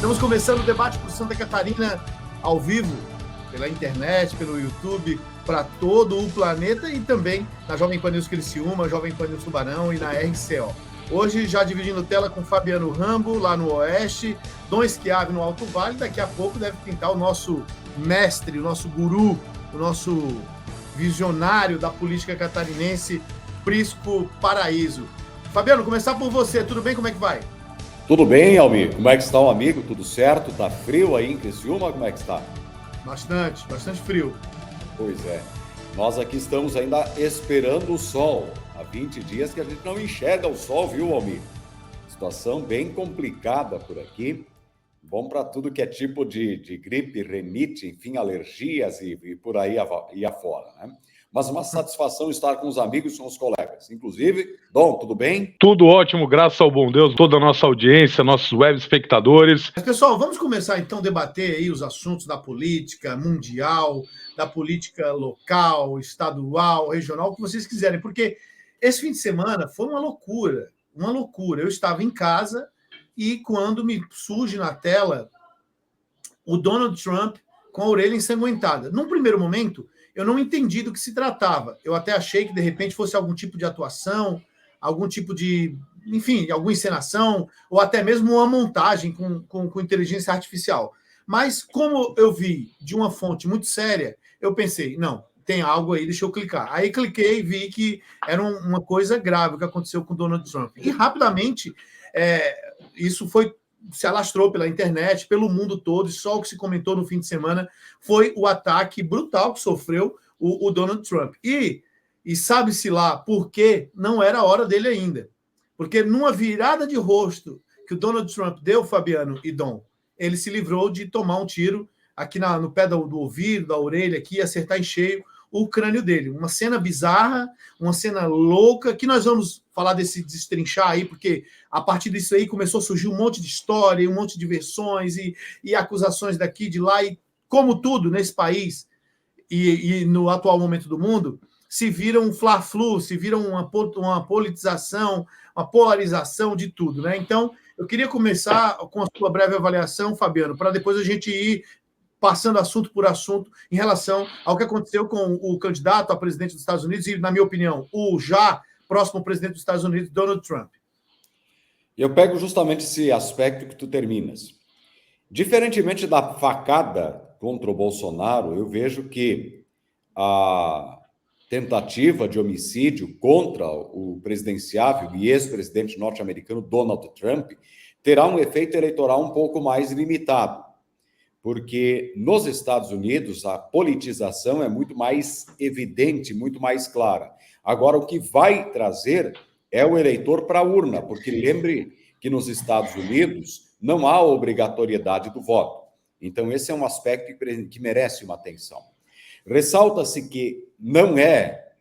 Estamos começando o debate por Santa Catarina ao vivo, pela internet, pelo YouTube, para todo o planeta e também na Jovem Pan News Criciúma, Jovem Pan News Tubarão e na RCO. Hoje já dividindo tela com Fabiano Rambo, lá no Oeste, Dom Schiavi no Alto Vale, daqui a pouco deve pintar o nosso mestre, o nosso guru, o nosso visionário da política catarinense, Prisco Paraíso. Fabiano, começar por você, tudo bem? Como é que vai? Tudo bem, Almir? Como é que está o amigo? Tudo certo? Tá frio aí em Criciúma? Como é que está? Bastante frio. Pois é. Nós aqui estamos ainda esperando o sol. Há 20 dias que a gente não enxerga o sol, viu, Almir? Situação bem complicada por aqui. Bom para tudo que é tipo de gripe, renite, enfim, alergias e por aí afora, né? Mas uma satisfação estar com os amigos e com os colegas. Inclusive, Dom, tudo bem? Tudo ótimo, graças ao bom Deus, toda a nossa audiência, nossos web espectadores. Mas, pessoal, vamos começar então a debater aí os assuntos da política mundial, da política local, estadual, regional, o que vocês quiserem, porque esse fim de semana foi uma loucura. Eu estava em casa e quando me surge na tela o Donald Trump com a orelha ensanguentada. Num primeiro momento, eu não entendi do que se tratava. Eu até achei que, de repente, fosse algum tipo de atuação, algum tipo de, enfim, alguma encenação, ou até mesmo uma montagem com inteligência artificial. Mas, como eu vi de uma fonte muito séria, eu pensei, não, tem algo aí, deixa eu clicar. Aí cliquei e vi que era uma coisa grave que aconteceu com o Donald Trump. E, rapidamente, isso se alastrou pela internet, pelo mundo todo, e só o que se comentou no fim de semana foi o ataque brutal que sofreu o Donald Trump. E sabe-se lá por que não era a hora dele ainda. Porque numa virada de rosto que o Donald Trump deu, Fabiano e Dom, ele se livrou de tomar um tiro aqui no pé do ouvido, da orelha, aqui, e acertar em cheio o crânio dele. Uma cena bizarra, uma cena louca, que nós vamos falar desse destrinchar aí, porque a partir disso aí começou a surgir um monte de história, um monte de versões e acusações daqui, de lá, e como tudo nesse país e no atual momento do mundo, se vira um fla-flu, se vira uma politização, uma polarização de tudo, né? Então, eu queria começar com a sua breve avaliação, Fabiano, para depois a gente ir passando assunto por assunto em relação ao que aconteceu com o candidato a presidente dos Estados Unidos e, na minha opinião, o já próximo presidente dos Estados Unidos, Donald Trump. Eu pego justamente esse aspecto que tu terminas. Diferentemente da facada contra o Bolsonaro, eu vejo que a tentativa de homicídio contra o presidenciável e ex-presidente norte-americano Donald Trump terá um efeito eleitoral um pouco mais limitado, porque nos Estados Unidos a politização é muito mais evidente, muito mais clara. Agora, o que vai trazer é o eleitor para a urna, porque lembre que nos Estados Unidos não há obrigatoriedade do voto. Então, esse é um aspecto que merece uma atenção. Ressalta-se que não é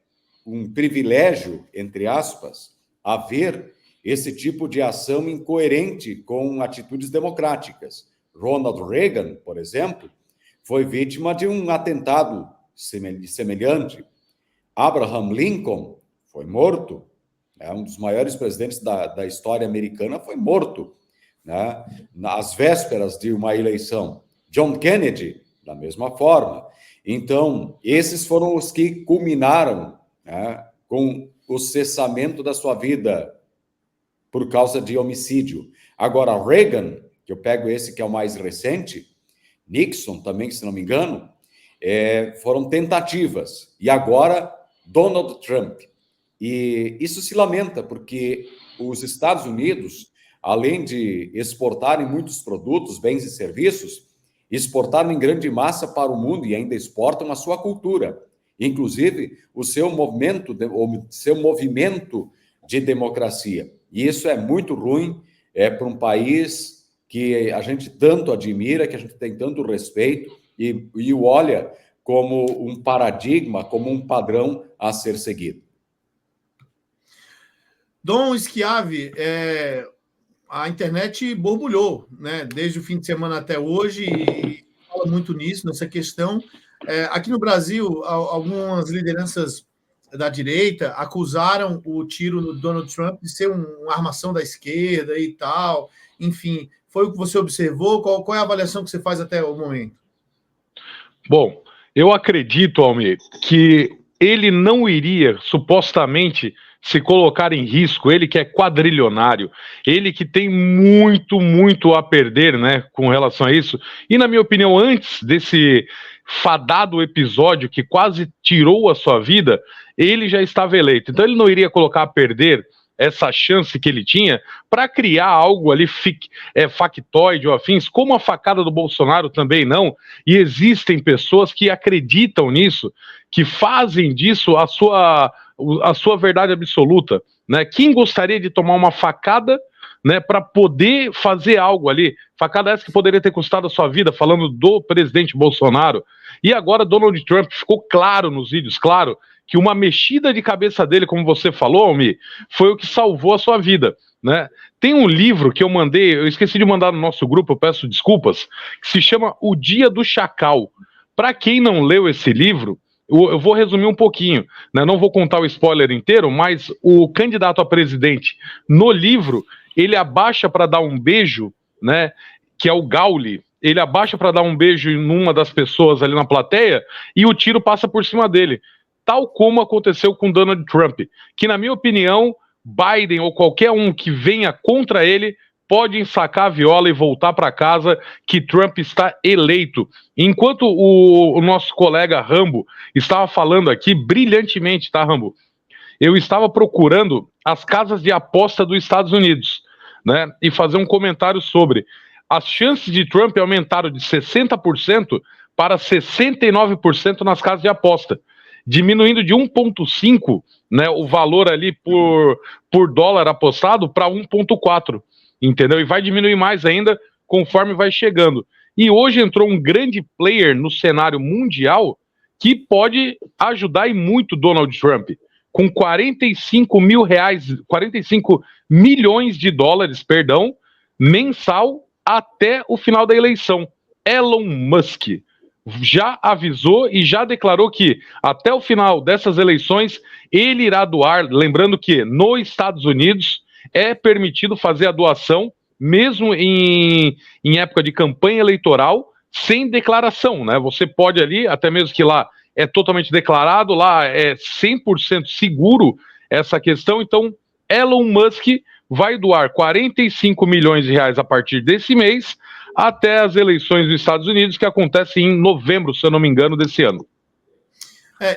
um privilégio, entre aspas, haver esse tipo de ação incoerente com atitudes democráticas. Ronald Reagan, por exemplo, foi vítima de um atentado semelhante. Abraham Lincoln foi morto, né? Um dos maiores presidentes da história americana foi morto, né? Nas vésperas de uma eleição. John Kennedy, da mesma forma. Então, esses foram os que culminaram, né, com o cessamento da sua vida por causa de homicídio. Agora, Reagan, que eu pego esse que é o mais recente, Nixon também, se não me engano, foram tentativas. E agora, Donald Trump. E isso se lamenta, porque os Estados Unidos, além de exportarem muitos produtos, bens e serviços, exportaram em grande massa para o mundo e ainda exportam a sua cultura, inclusive o seu movimento de democracia. E isso é muito ruim para um país que a gente tanto admira, que a gente tem tanto respeito e o olha como um paradigma, como um padrão a ser seguido. Dom Schiavi, a internet borbulhou, né, desde o fim de semana até hoje, e fala muito nisso, nessa questão. Aqui no Brasil, algumas lideranças da direita acusaram o tiro no Donald Trump de ser uma armação da esquerda e tal. Enfim, Foi o que você observou? Qual é a avaliação que você faz até o momento? Bom, eu acredito, Almir, que ele não iria, supostamente, se colocar em risco, ele que é quadrilionário, ele que tem muito, muito a perder, né, com relação a isso. E, na minha opinião, antes desse fadado episódio que quase tirou a sua vida, ele já estava eleito. Então, ele não iria colocar a perder essa chance que ele tinha para criar algo ali factoide ou afins, como a facada do Bolsonaro também não, e existem pessoas que acreditam nisso, que fazem disso a sua verdade absoluta, né? Quem gostaria de tomar uma facada, né, para poder fazer algo ali, facada essa que poderia ter custado a sua vida, falando do presidente Bolsonaro, e agora Donald Trump, ficou claro nos vídeos, claro, que uma mexida de cabeça dele, como você falou, Almi, foi o que salvou a sua vida, né? Tem um livro que eu mandei, eu esqueci de mandar no nosso grupo, eu peço desculpas, que se chama O Dia do Chacal. Para quem não leu esse livro, eu vou resumir um pouquinho, né? Não vou contar o spoiler inteiro, mas o candidato a presidente, no livro, ele abaixa para dar um beijo, né? Que é o Gauli, ele abaixa para dar um beijo em uma das pessoas ali na plateia e o tiro passa por cima dele. Tal como aconteceu com Donald Trump, que, na minha opinião, Biden ou qualquer um que venha contra ele pode ensacar a viola e voltar para casa, que Trump está eleito. Enquanto o nosso colega Rambo estava falando aqui brilhantemente, tá, Rambo? Eu estava procurando as casas de aposta dos Estados Unidos, né, e fazer um comentário sobre. As chances de Trump aumentaram de 60% para 69% nas casas de aposta, diminuindo de 1,5, né, o valor ali por dólar apostado para 1,4, entendeu? E vai diminuir mais ainda conforme vai chegando. E hoje entrou um grande player no cenário mundial que pode ajudar e muito Donald Trump, com 45 milhões de dólares, perdão, mensal até o final da eleição. Elon Musk já avisou e já declarou que até o final dessas eleições ele irá doar, lembrando que nos Estados Unidos é permitido fazer a doação, mesmo em época de campanha eleitoral, sem declaração, né? Você pode ali, até mesmo que lá é totalmente declarado, lá é 100% seguro essa questão, então Elon Musk vai doar 45 milhões de reais a partir desse mês, até as eleições dos Estados Unidos, que acontecem em novembro, se eu não me engano, desse ano.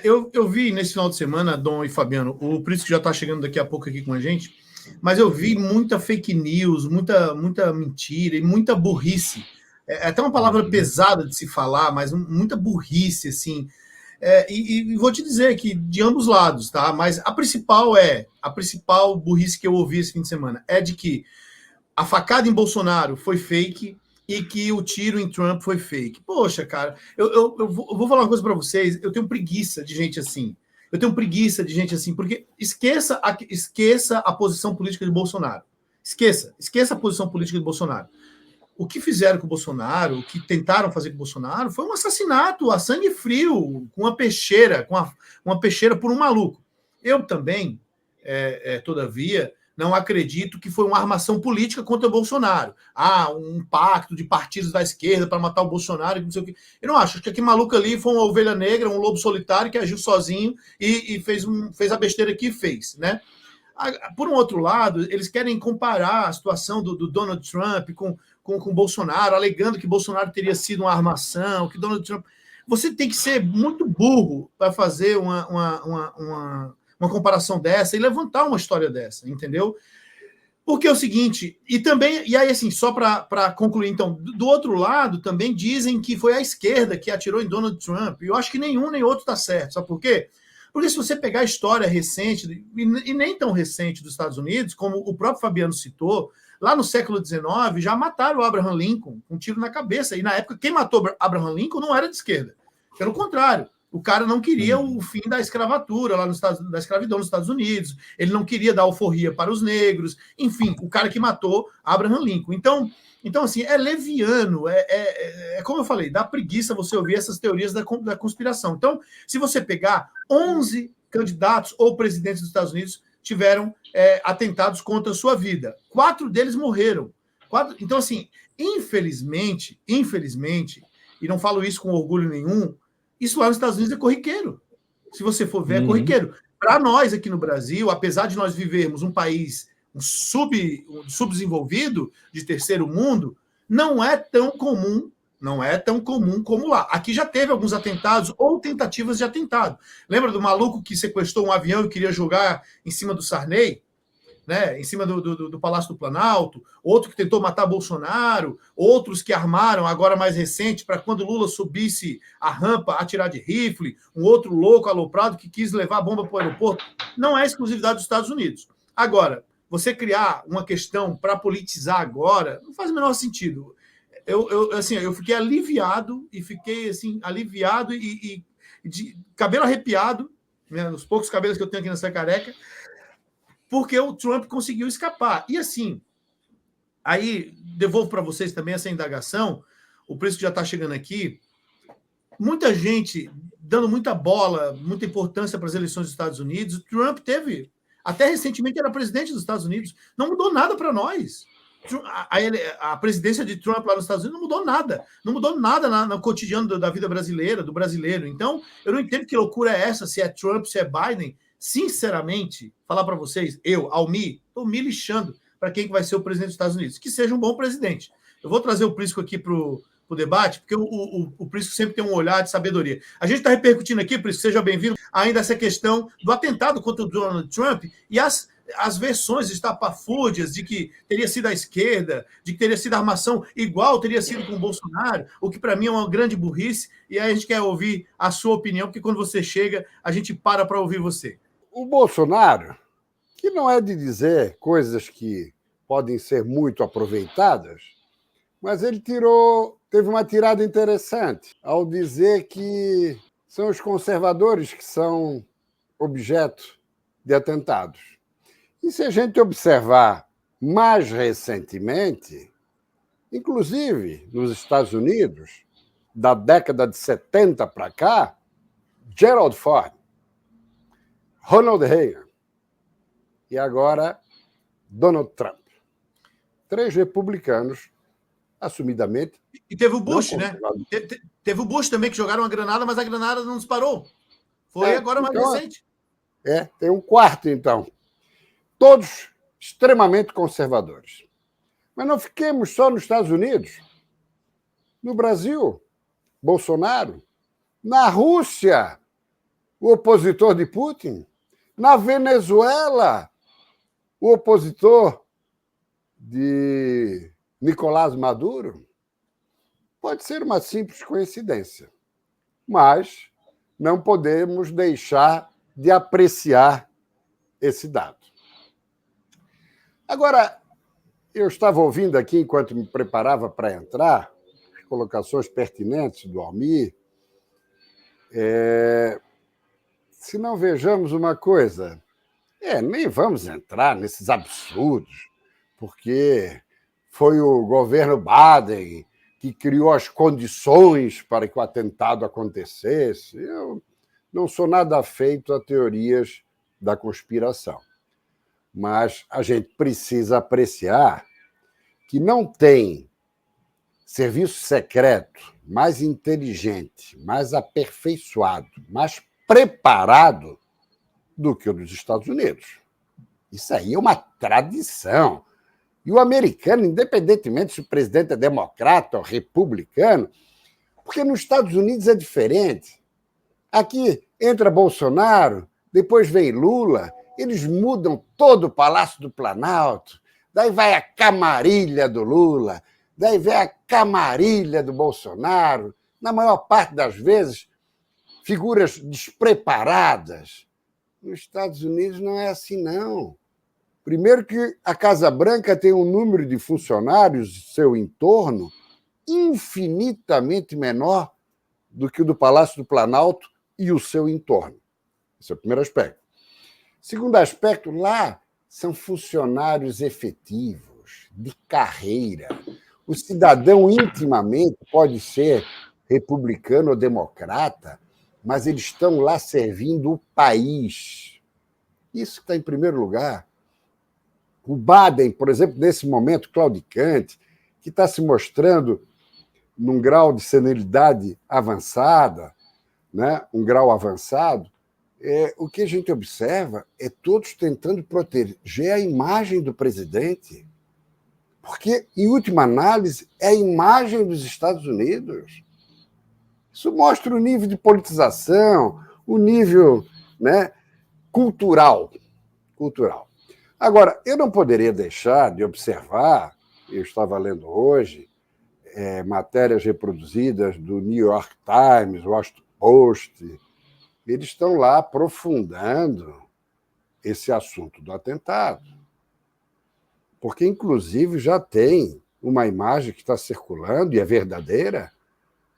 Eu vi nesse final de semana, Dom e Fabiano, o Prisco já está chegando daqui a pouco aqui com a gente, mas eu vi muita fake news, muita mentira e muita burrice. É até uma palavra pesada de se falar, mas muita burrice, assim. E vou te dizer que de ambos lados, tá? Mas a principal burrice que eu ouvi esse fim de semana é de que a facada em Bolsonaro foi fake e que o tiro em Trump foi fake. Poxa, cara, eu vou falar uma coisa para vocês, eu tenho preguiça de gente assim. Porque esqueça a posição política de Bolsonaro. Esqueça a posição política de Bolsonaro. O que fizeram com o Bolsonaro, o que tentaram fazer com o Bolsonaro, foi um assassinato a sangue frio, com uma peixeira, uma peixeira por um maluco. Eu também, todavia, não acredito que foi uma armação política contra o Bolsonaro. Um pacto de partidos da esquerda para matar o Bolsonaro, não sei o quê. Eu não acho. Acho que aquele maluco ali foi uma ovelha negra, um lobo solitário que agiu sozinho e fez a besteira que fez, né? Por um outro lado, eles querem comparar a situação do Donald Trump com o Bolsonaro, alegando que Bolsonaro teria sido uma armação, que Donald Trump... Você tem que ser muito burro para fazer uma comparação dessa e levantar uma história dessa, entendeu? Porque é o seguinte, e aí assim, só para concluir, então, do outro lado, também dizem que foi a esquerda que atirou em Donald Trump, e eu acho que nenhum nem outro está certo, sabe por quê? Porque se você pegar a história recente, e nem tão recente dos Estados Unidos, como o próprio Fabiano citou, lá no século XIX já mataram o Abraham Lincoln com um tiro na cabeça, e na época quem matou Abraham Lincoln não era de esquerda, pelo contrário, o cara não queria o fim da escravatura, da escravidão nos Estados Unidos, ele não queria dar alforria para os negros, enfim, o cara que matou Abraham Lincoln. Então assim, é leviano, como eu falei, dá preguiça você ouvir essas teorias da conspiração. Então, se você pegar 11 candidatos ou presidentes dos Estados Unidos tiveram atentados contra a sua vida, 4 deles morreram. Então, assim, infelizmente, e não falo isso com orgulho nenhum, isso lá nos Estados Unidos é corriqueiro. Se você for ver, é corriqueiro. Para nós aqui no Brasil, apesar de nós vivermos um país subdesenvolvido, de terceiro mundo, não é tão comum como lá. Aqui já teve alguns atentados ou tentativas de atentado. Lembra do maluco que sequestrou um avião e queria jogar em cima do Sarney? Né, em cima do Palácio do Planalto, outro que tentou matar Bolsonaro, outros que armaram, agora mais recente, para quando Lula subisse a rampa, atirar de rifle, um outro louco aloprado que quis levar a bomba para o aeroporto. Não é exclusividade dos Estados Unidos. Agora, você criar uma questão para politizar agora, não faz o menor sentido. Eu fiquei aliviado e de cabelo arrepiado, né, nos poucos cabelos que eu tenho aqui nessa careca, porque o Trump conseguiu escapar. E assim, aí devolvo para vocês também essa indagação, o preço que já está chegando aqui, muita gente dando muita bola, muita importância para as eleições dos Estados Unidos. O Trump teve, até recentemente era presidente dos Estados Unidos, não mudou nada para nós. A presidência de Trump lá nos Estados Unidos não mudou nada no cotidiano da vida brasileira, do brasileiro. Então, eu não entendo que loucura é essa, se é Trump, se é Biden. Sinceramente, falar para vocês, Almi, estou me lixando para quem que vai ser o presidente dos Estados Unidos. Que seja um bom presidente. Eu vou trazer o Prisco aqui para o debate, porque o Prisco sempre tem um olhar de sabedoria. A gente está repercutindo aqui, Prisco, seja bem-vindo, ainda essa questão do atentado contra o Donald Trump e as versões estapafúrdias de que teria sido a esquerda, de que teria sido armação igual teria sido com o Bolsonaro, o que para mim é uma grande burrice, e aí a gente quer ouvir a sua opinião, porque quando você chega, a gente para ouvir você. O Bolsonaro, que não é de dizer coisas que podem ser muito aproveitadas, mas ele teve uma tirada interessante ao dizer que são os conservadores que são objeto de atentados. E se a gente observar mais recentemente, inclusive nos Estados Unidos, da década de 70 para cá, Gerald Ford, Ronald Reagan e agora Donald Trump. 3 republicanos, assumidamente. E teve o Bush, né? Teve o Bush também, que jogaram uma granada, mas a granada não disparou. Foi agora mais recente. Tem um quarto, então. Todos extremamente conservadores. Mas não fiquemos só nos Estados Unidos. No Brasil, Bolsonaro. Na Rússia, o opositor de Putin. Na Venezuela, o opositor de Nicolás Maduro. Pode ser uma simples coincidência, mas não podemos deixar de apreciar esse dado. Agora, eu estava ouvindo aqui, enquanto me preparava para entrar, as colocações pertinentes do Almir. Se não vejamos uma coisa, nem vamos entrar nesses absurdos, porque foi o governo Biden que criou as condições para que o atentado acontecesse. Eu não sou nada afeito a teorias da conspiração, mas a gente precisa apreciar que não tem serviço secreto mais inteligente, mais aperfeiçoado, mais preparado do que o dos Estados Unidos. Isso aí é uma tradição. E o americano, independentemente se o presidente é democrata ou republicano, porque nos Estados Unidos é diferente. Aqui entra Bolsonaro, depois vem Lula, eles mudam todo o Palácio do Planalto, daí vai a camarilha do Lula, daí vem a camarilha do Bolsonaro, na maior parte das vezes, figuras despreparadas. Nos Estados Unidos não é assim, não. Primeiro que a Casa Branca tem um número de funcionários do seu entorno infinitamente menor do que o do Palácio do Planalto e o seu entorno. Esse é o primeiro aspecto. Segundo aspecto, lá são funcionários efetivos, de carreira. O cidadão intimamente pode ser republicano ou democrata, mas eles estão lá servindo o país. Isso está em primeiro lugar. O Biden, por exemplo, nesse momento claudicante, que está se mostrando num grau de senilidade avançada, né? Um grau avançado, o que a gente observa é todos tentando proteger a imagem do presidente, porque, em última análise, é a imagem dos Estados Unidos. Isso mostra o nível de politização, o nível, né, cultural. Agora, eu não poderia deixar de observar, eu estava lendo hoje, matérias reproduzidas do New York Times, Washington Post, eles estão lá aprofundando esse assunto do atentado. Porque, inclusive, já tem uma imagem que está circulando, e é verdadeira,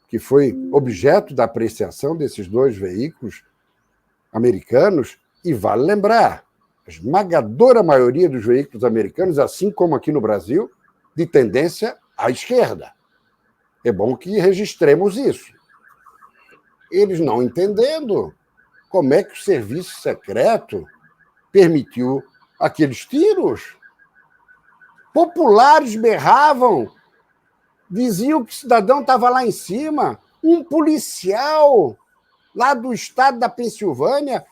que foi objeto da apreciação desses 2 veículos americanos, e vale lembrar, a esmagadora maioria dos veículos americanos, assim como aqui no Brasil, de tendência à esquerda. É bom que registremos isso. Eles não entendendo como é que o serviço secreto permitiu aqueles tiros. Populares berravam, diziam que o cidadão estava lá em cima. Um policial lá do estado da Pensilvânia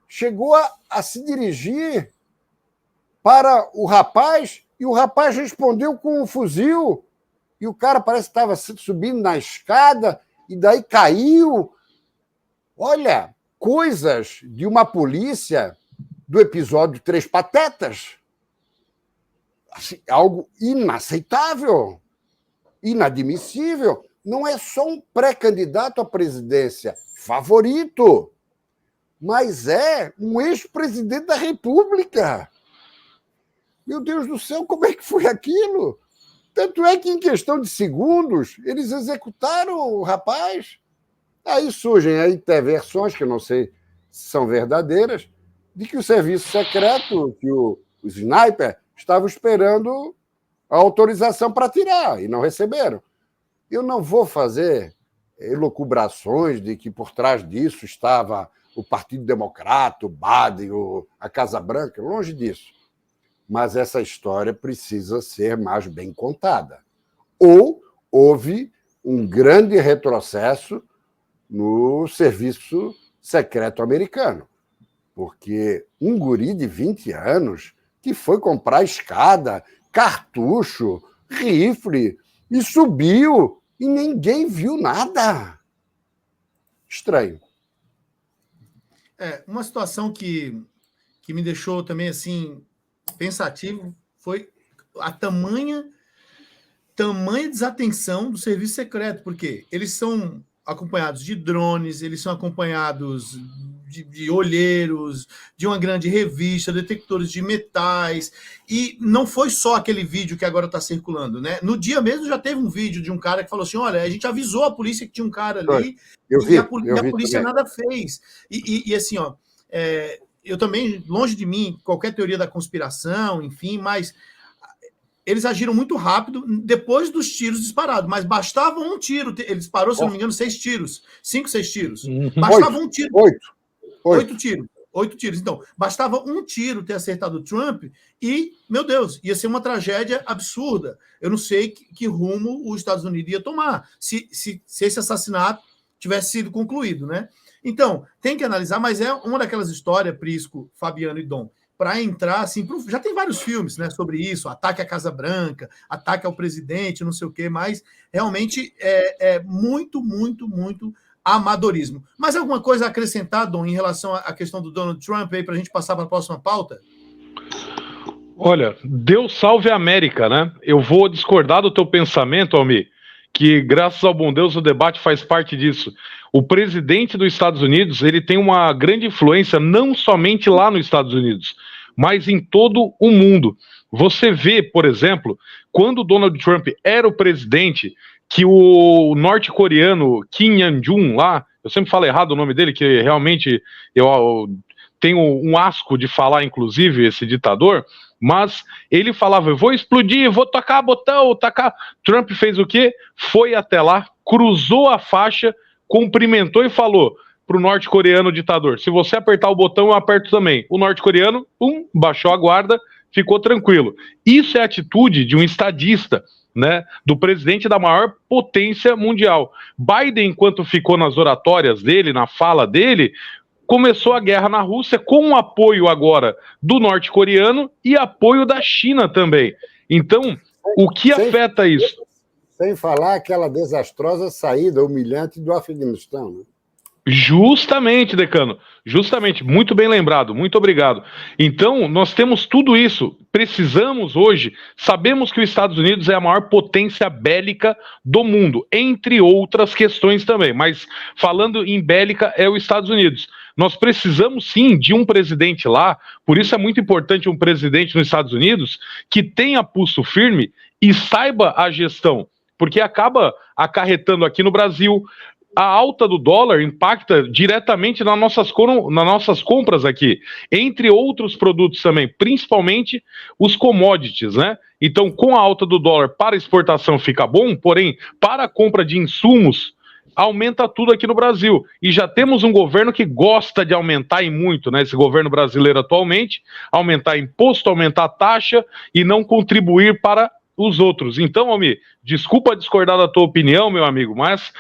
chegou a se dirigir para o rapaz e o rapaz respondeu com um fuzil. E o cara parece que estava subindo na escada e daí caiu. Olha, coisas de uma polícia do episódio Três Patetas. Assim, algo inaceitável, inadmissível. Não é só um pré-candidato à presidência favorito, mas é um ex-presidente da República. Meu Deus do céu, como é que foi aquilo? Tanto é que, em questão de segundos, eles executaram o rapaz. Aí surgem aí versões, que eu não sei se são verdadeiras, de que o serviço secreto, que o sniper, estava esperando a autorização para atirar, e não receberam. Eu não vou fazer elucubrações de que por trás disso estava o Partido Democrata, o Biden, a Casa Branca, longe disso. Mas essa história precisa ser mais bem contada. Ou houve um grande retrocesso no serviço secreto americano, porque um guri de 20 anos que foi comprar escada, cartucho, rifle, e subiu, e ninguém viu nada. Estranho. Uma situação que me deixou também assim pensativo foi a tamanha desatenção do serviço secreto, porque eles são acompanhados de drones, eles são acompanhados de olheiros, de uma grande revista, detectores de metais, e não foi só aquele vídeo que agora está circulando, né? No dia mesmo já teve um vídeo de um cara que falou assim, olha, a gente avisou a polícia que tinha um cara ali, e a polícia nada fez. E assim, ó, eu também, longe de mim, qualquer teoria da conspiração, enfim, mas eles agiram muito rápido depois dos tiros disparados, mas bastava um tiro, ele disparou, se não me engano, 6 tiros, 5, 6 tiros. Bastava um tiro. 8 tiros. Então, bastava um tiro ter acertado o Trump e, meu Deus, ia ser uma tragédia absurda. Eu não sei que rumo os Estados Unidos ia tomar se esse assassinato tivesse sido concluído, né? Então, tem que analisar, mas é uma daquelas histórias, Prisco, Fabiano e Dom, para entrar assim, já tem vários filmes, né, sobre isso, ataque à Casa Branca, ataque ao presidente, não sei o quê, mas realmente é muito, muito, muito amadorismo. Mas alguma coisa a acrescentar, Dom, em relação à questão do Donald Trump, aí para a gente passar para a próxima pauta? Olha, Deus salve a América, né? Eu vou discordar do teu pensamento, Almir, que graças ao bom Deus o debate faz parte disso. O presidente dos Estados Unidos, ele tem uma grande influência não somente lá nos Estados Unidos, mas em todo o mundo. Você vê, por exemplo, quando o Donald Trump era o presidente, que o norte-coreano Kim Jong-un lá, eu sempre falo errado o nome dele, que realmente eu tenho um asco de falar, inclusive, esse ditador, mas ele falava, eu vou explodir, vou tacar botão, tacar... Trump fez o quê? Foi até lá, cruzou a faixa, cumprimentou e falou para o norte-coreano ditador, se você apertar o botão, eu aperto também. O norte-coreano, baixou a guarda, ficou tranquilo. Isso é a atitude de um estadista, né, do presidente da maior potência mundial. Biden, enquanto ficou nas oratórias dele, na fala dele, começou a guerra na Rússia com o apoio agora do norte-coreano e apoio da China também. Então, o que afeta isso? Sem falar aquela desastrosa saída humilhante do Afeganistão, né? Justamente, Decano, justamente, muito bem lembrado, muito obrigado. Então, nós temos tudo isso, precisamos hoje, sabemos que os Estados Unidos é a maior potência bélica do mundo, entre outras questões também, mas falando em bélica é os Estados Unidos. Nós precisamos sim de um presidente lá, por isso é muito importante um presidente nos Estados Unidos que tenha pulso firme e saiba a gestão, porque acaba acarretando aqui no Brasil. A alta do dólar impacta diretamente nas nossas compras aqui, entre outros produtos também, principalmente os commodities, né? Então, com a alta do dólar para exportação fica bom, porém, para a compra de insumos, aumenta tudo aqui no Brasil. E já temos um governo que gosta de aumentar e muito, né? Esse governo brasileiro atualmente, aumentar imposto, aumentar taxa e não contribuir para os outros. Então, Almir, desculpa discordar da tua opinião, meu amigo, mas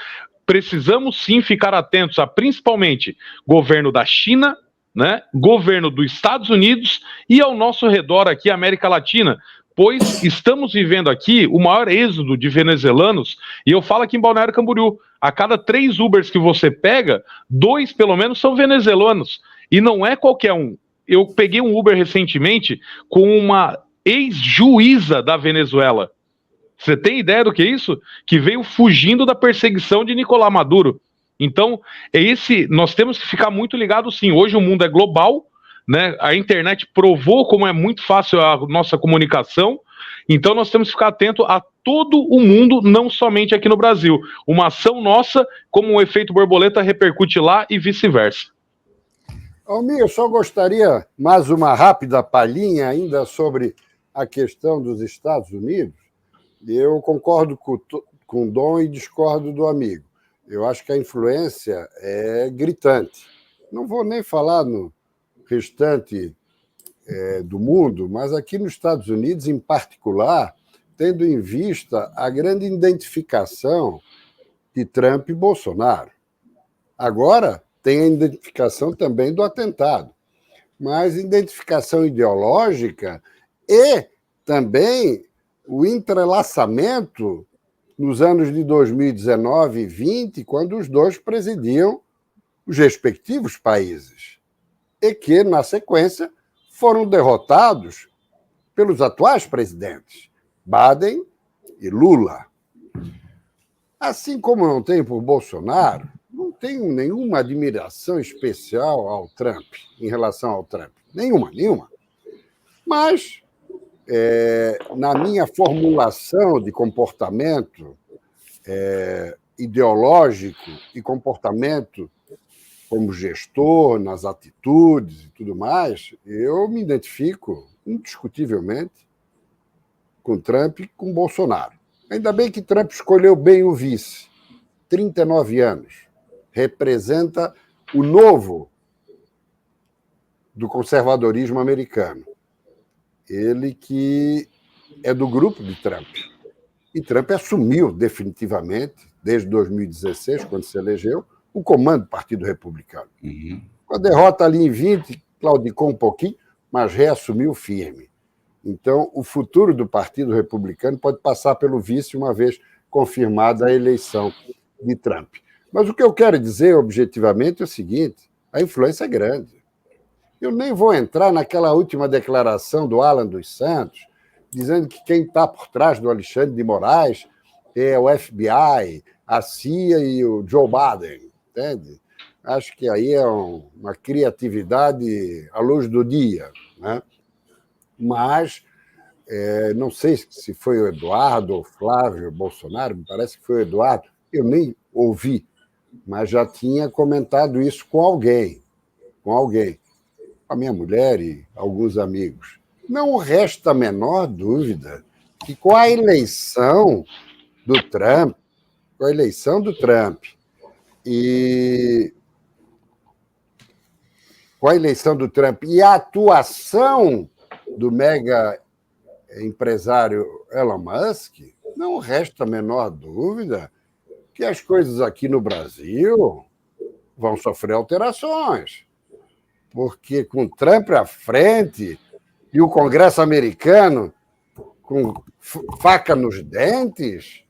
precisamos sim ficar atentos a principalmente governo da China, né, governo dos Estados Unidos e ao nosso redor aqui, América Latina, pois estamos vivendo aqui o maior êxodo de venezuelanos, e eu falo aqui em Balneário Camboriú, a cada 3 Ubers que você pega, 2 pelo menos são venezuelanos, e não é qualquer um. Eu peguei um Uber recentemente com uma ex-juíza da Venezuela. Você tem ideia do que é isso? Que veio fugindo da perseguição de Nicolás Maduro. Então, nós temos que ficar muito ligados sim. Hoje o mundo é global, né? A internet provou como é muito fácil a nossa comunicação. Então nós temos que ficar atento a todo o mundo, não somente aqui no Brasil. Uma ação nossa, como um efeito borboleta, repercute lá e vice-versa. Almir, eu só gostaria mais uma rápida palhinha ainda sobre a questão dos Estados Unidos. Eu concordo com o Dom e discordo do amigo. Eu acho que a influência é gritante. Não vou nem falar no restante do mundo, mas aqui nos Estados Unidos, em particular, tendo em vista a grande identificação de Trump e Bolsonaro. Agora, tem a identificação também do atentado, mas identificação ideológica e também o entrelaçamento nos anos de 2019 e 2020, quando os dois presidiam os respectivos países, e que, na sequência, foram derrotados pelos atuais presidentes, Biden e Lula. Assim como não tenho por Bolsonaro, não tenho nenhuma admiração especial ao Trump, em relação ao Trump. Nenhuma. Mas na minha formulação de comportamento ideológico e comportamento como gestor, nas atitudes e tudo mais, eu me identifico indiscutivelmente com Trump e com Bolsonaro. Ainda bem que Trump escolheu bem o vice. 39 anos. Representa o novo do conservadorismo americano. Ele que é do grupo de Trump. E Trump assumiu definitivamente, desde 2016, quando se elegeu, o comando do Partido Republicano. Uhum. Com a derrota ali em 20, claudicou um pouquinho, mas reassumiu firme. Então, o futuro do Partido Republicano pode passar pelo vice, uma vez confirmada a eleição de Trump. Mas o que eu quero dizer, objetivamente, é o seguinte: a influência é grande. Eu nem vou entrar naquela última declaração do Alan dos Santos, dizendo que quem está por trás do Alexandre de Moraes é o FBI, a CIA e o Joe Biden, entende? Acho que aí é uma criatividade à luz do dia, né? Mas não sei se foi o Eduardo ou Flávio Bolsonaro, me parece que foi o Eduardo, eu nem ouvi, mas já tinha comentado isso com alguém, com a minha mulher e alguns amigos. Não resta a menor dúvida que com a eleição do Trump e a atuação do mega empresário Elon Musk, não resta a menor dúvida que as coisas aqui no Brasil vão sofrer alterações, porque com Trump à frente e o Congresso americano com faca nos dentes,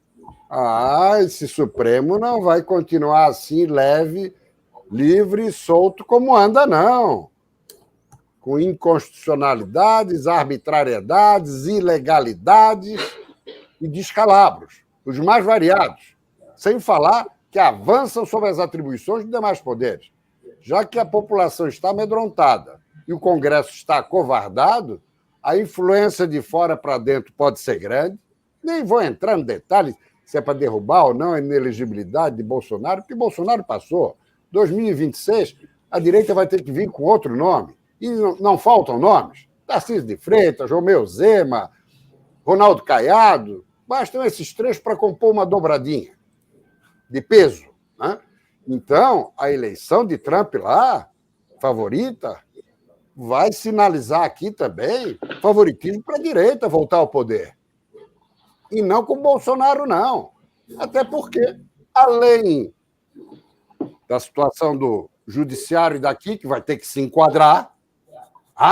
esse Supremo não vai continuar assim leve, livre e solto como anda, não. Com inconstitucionalidades, arbitrariedades, ilegalidades e descalabros, os mais variados, sem falar que avançam sobre as atribuições dos demais poderes. Já que a população está amedrontada e o Congresso está acovardado, a influência de fora para dentro pode ser grande. Nem vou entrar no detalhe se é para derrubar ou não a inelegibilidade de Bolsonaro, porque Bolsonaro passou. 2026, a direita vai ter que vir com outro nome. E não faltam nomes. Tarcísio de Freitas, Romeu Zema, Ronaldo Caiado. Bastam esses três para compor uma dobradinha de peso, né? Então, a eleição de Trump lá, favorita, vai sinalizar aqui também favoritismo para a direita voltar ao poder. E não com o Bolsonaro, não. Até porque, além da situação do judiciário daqui, que vai ter que se enquadrar,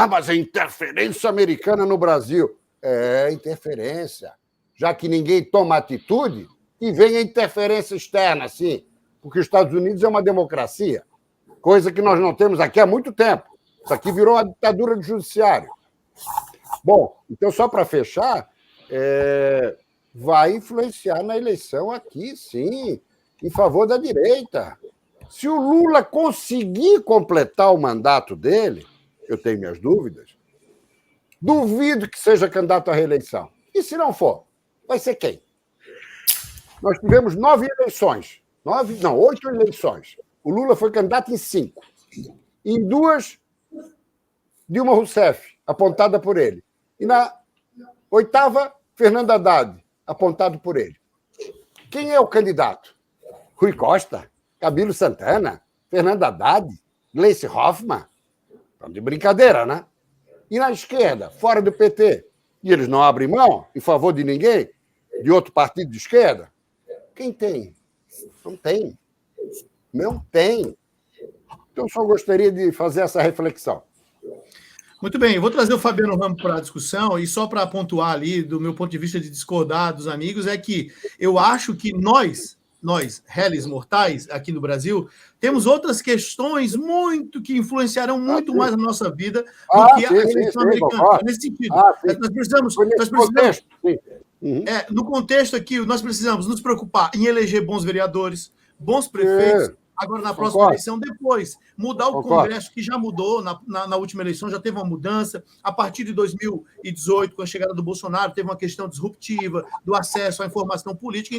mas a interferência americana no Brasil. É interferência. Já que ninguém toma atitude, e vem a interferência externa, sim. Porque os Estados Unidos é uma democracia, coisa que nós não temos aqui há muito tempo. Isso aqui virou uma ditadura do judiciário. Bom, então, só para fechar, vai influenciar na eleição aqui, sim, em favor da direita. Se o Lula conseguir completar o mandato dele, eu tenho minhas dúvidas, duvido que seja candidato à reeleição. E se não for, vai ser quem? Nós tivemos 9 eleições. 8 eleições. O Lula foi candidato em 5. Em 2, Dilma Rousseff, apontada por ele. E na 8ª, Fernando Haddad, apontado por ele. Quem é o candidato? Rui Costa, Camilo Santana, Fernando Haddad, Gleice Hoffmann. Estão de brincadeira, né? E na esquerda, fora do PT, e eles não abrem mão em favor de ninguém, de outro partido de esquerda? Quem tem? Não tem. Não tem. Então, só gostaria de fazer essa reflexão. Muito bem, eu vou trazer o Fabiano Ramos para a discussão, e só para pontuar ali, do meu ponto de vista de discordar dos amigos, é que eu acho que nós, réis mortais, aqui no Brasil, temos outras questões que influenciarão muito mais a nossa vida do que a eleição americana. Nesse sentido, nós precisamos no contexto aqui, nós precisamos nos preocupar em eleger bons vereadores, bons prefeitos. Agora, na próxima eleição, depois, mudar o Congresso, que já mudou, na última eleição já teve uma mudança. A partir de 2018, com a chegada do Bolsonaro, teve uma questão disruptiva do acesso à informação política.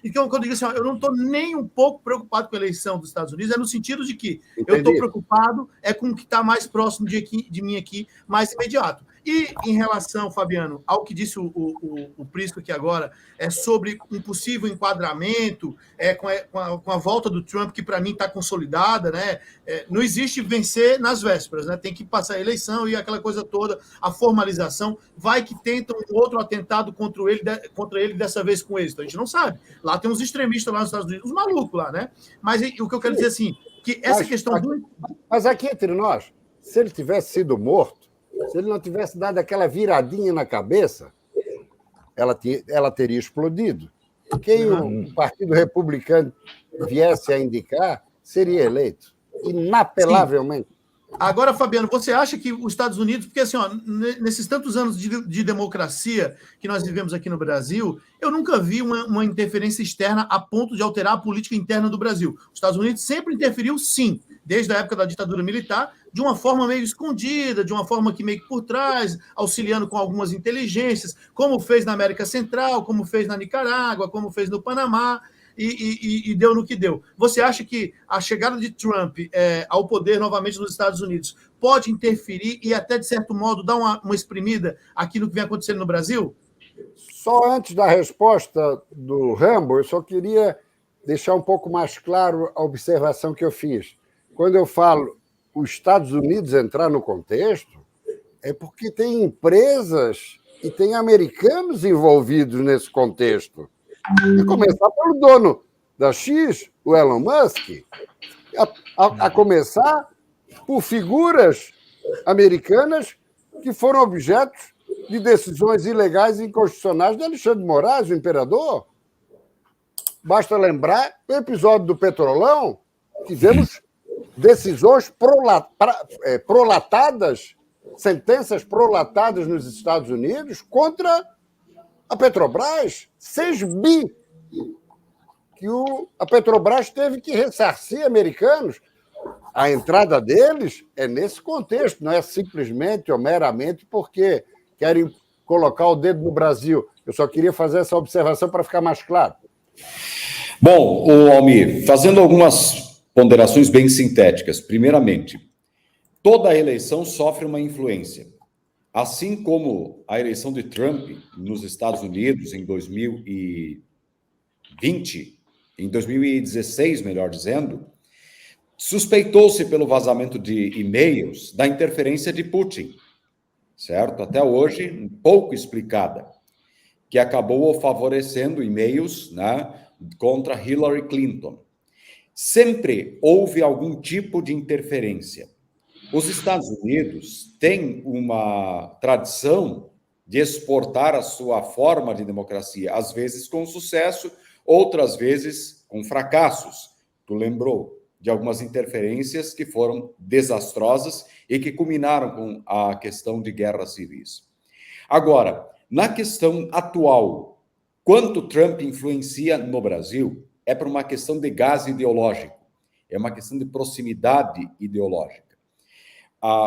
Então quando eu digo assim, eu não estou nem um pouco preocupado com a eleição dos Estados Unidos, é no sentido de que eu estou preocupado com o que está mais próximo de mim aqui, mais imediato. E em relação, Fabiano, ao que disse o Prisco aqui agora, sobre um possível enquadramento com a volta do Trump, que para mim está consolidada, né? Não existe vencer nas vésperas, né? Tem que passar a eleição e aquela coisa toda, a formalização. Vai que tentam um outro atentado contra ele, dessa vez com êxito. A gente não sabe. Lá tem uns extremistas lá nos Estados Unidos, uns malucos lá, né? Mas o que eu quero dizer assim, que essa questão... Mas aqui entre nós, se ele tivesse sido morto, se ele não tivesse dado aquela viradinha na cabeça, ela teria explodido. Quem o Partido Republicano viesse a indicar seria eleito, inapelavelmente. Sim. Agora, Fabiano, você acha que os Estados Unidos... Porque, assim, nesses tantos anos de democracia que nós vivemos aqui no Brasil, eu nunca vi uma interferência externa a ponto de alterar a política interna do Brasil. Os Estados Unidos sempre interferiu, sim, desde a época da ditadura militar, de uma forma meio escondida, de uma forma que meio que por trás, auxiliando com algumas inteligências, como fez na América Central, como fez na Nicarágua, como fez no Panamá, e deu no que deu. Você acha que a chegada de Trump ao poder novamente nos Estados Unidos pode interferir e até, de certo modo, dar uma exprimida aqui no que vem acontecendo no Brasil? Só antes da resposta do Rambo, eu só queria deixar um pouco mais claro a observação que eu fiz. Quando eu falo os Estados Unidos entrar no contexto, é porque tem empresas e tem americanos envolvidos nesse contexto. E começar pelo dono da X, o Elon Musk, a começar por figuras americanas que foram objetos de decisões ilegais e inconstitucionais de Alexandre de Moraes, o imperador. Basta lembrar o episódio do Petrolão, tivemos decisões prolatadas, sentenças prolatadas nos Estados Unidos contra a Petrobras, 6 bi que a Petrobras teve que ressarcir americanos. A entrada deles é nesse contexto, não é simplesmente ou meramente porque querem colocar o dedo no Brasil. Eu só queria fazer essa observação para ficar mais claro. Bom, Almir, fazendo algumas ponderações bem sintéticas. Primeiramente, toda eleição sofre uma influência. Assim como a eleição de Trump nos Estados Unidos em 2020, em 2016, melhor dizendo, suspeitou-se pelo vazamento de e-mails da interferência de Putin, certo? Até hoje, pouco explicada, que acabou favorecendo e-mails, né, contra Hillary Clinton. Sempre houve algum tipo de interferência. Os Estados Unidos têm uma tradição de exportar a sua forma de democracia, às vezes com sucesso, outras vezes com fracassos. Tu lembrou de algumas interferências que foram desastrosas e que culminaram com a questão de guerras civis. Agora, na questão atual, quanto Trump influencia no Brasil é por uma questão de gás ideológico, é uma questão de proximidade ideológica.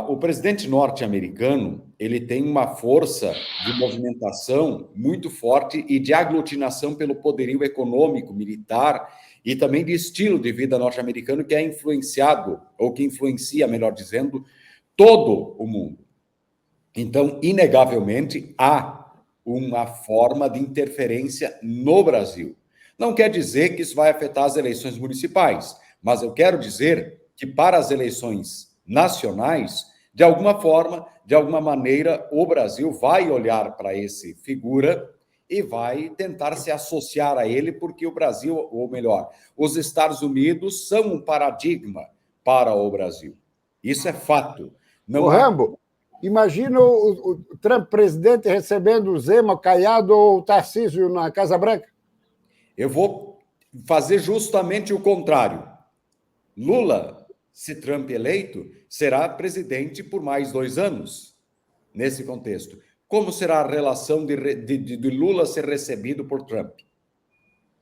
O presidente norte-americano, ele tem uma força de movimentação muito forte e de aglutinação pelo poderio econômico, militar e também de estilo de vida norte-americano que é influenciado, ou que influencia, melhor dizendo, todo o mundo. Então, inegavelmente, há uma forma de interferência no Brasil. Não quer dizer que isso vai afetar as eleições municipais, mas eu quero dizer que para as eleições nacionais, de alguma forma, de alguma maneira, o Brasil vai olhar para esse figura e vai tentar se associar a ele, porque o Brasil, ou melhor, os Estados Unidos são um paradigma para o Brasil. Isso é fato. Não Rambo, imagina o Trump presidente recebendo o Zema, o Caiado ou o Tarcísio na Casa Branca. Eu vou fazer justamente o contrário. Lula, se Trump eleito, será presidente por mais 2 anos, nesse contexto. Como será a relação de Lula ser recebido por Trump?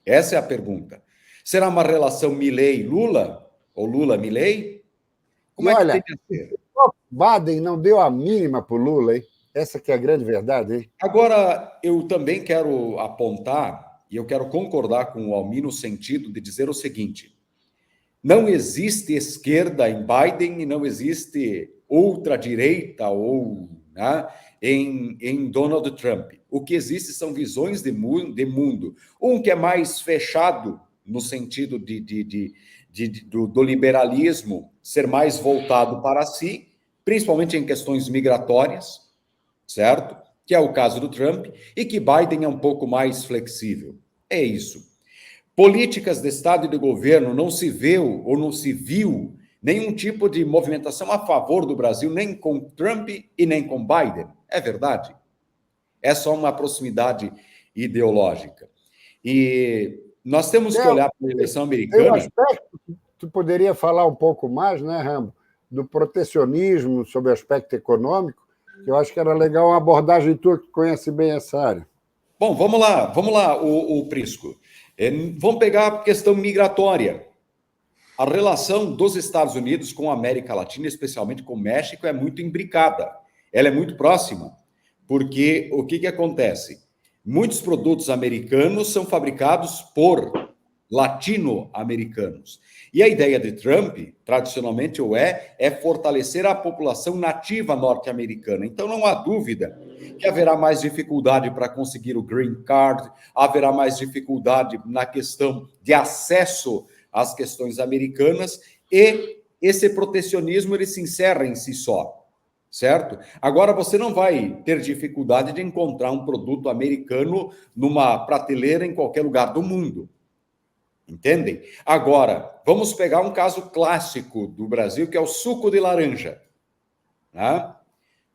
Essa é a pergunta. Será uma relação Milei-Lula? Ou Lula-Milei? Como é que tem que ser? Biden não deu a mínima para o Lula, hein? Essa que é a grande verdade, hein? Agora, eu também quero apontar, e eu quero concordar com o Almir no sentido de dizer o seguinte: não existe esquerda em Biden e não existe ultradireita ou, né, em Donald Trump. O que existe são visões de mundo. Um que é mais fechado no sentido do liberalismo ser mais voltado para si, principalmente em questões migratórias, certo? Que é o caso do Trump, e que Biden é um pouco mais flexível. É isso. Políticas de Estado e de governo não se viu ou não se viu nenhum tipo de movimentação a favor do Brasil, nem com Trump e nem com Biden. É verdade. É só uma proximidade ideológica. E nós temos que olhar para a eleição americana... Tem um aspecto que tu poderia falar um pouco mais, né, Rambo, do protecionismo sobre o aspecto econômico, que eu acho que era legal uma abordagem tua que conhece bem essa área. Bom, vamos lá, o Prisco. Vamos pegar a questão migratória. A relação dos Estados Unidos com a América Latina, especialmente com o México, é muito imbricada. Ela é muito próxima, porque o que acontece? Muitos produtos americanos são fabricados por latino-americanos. E a ideia de Trump, tradicionalmente, é fortalecer a população nativa norte-americana. Então, não há dúvida que haverá mais dificuldade para conseguir o green card, haverá mais dificuldade na questão de acesso às questões americanas, e esse protecionismo ele se encerra em si só. certo? Agora, você não vai ter dificuldade de encontrar um produto americano numa prateleira em qualquer lugar do mundo. Entendem? Agora, vamos pegar um caso clássico do Brasil, que é o suco de laranja, né?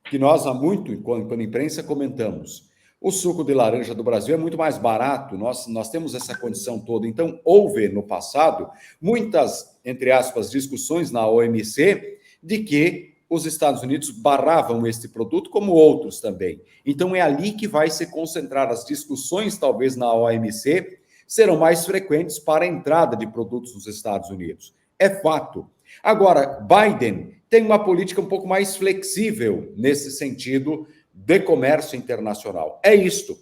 Que nós há muito, enquanto imprensa, comentamos. O suco de laranja do Brasil é muito mais barato, nós temos essa condição toda. Então, houve no passado muitas, entre aspas, discussões na OMC de que os Estados Unidos barravam este produto, como outros também. Então, é ali que vai se concentrar as discussões, talvez na OMC, serão mais frequentes para a entrada de produtos nos Estados Unidos. É fato. Agora, Biden tem uma política um pouco mais flexível nesse sentido de comércio internacional. É isto.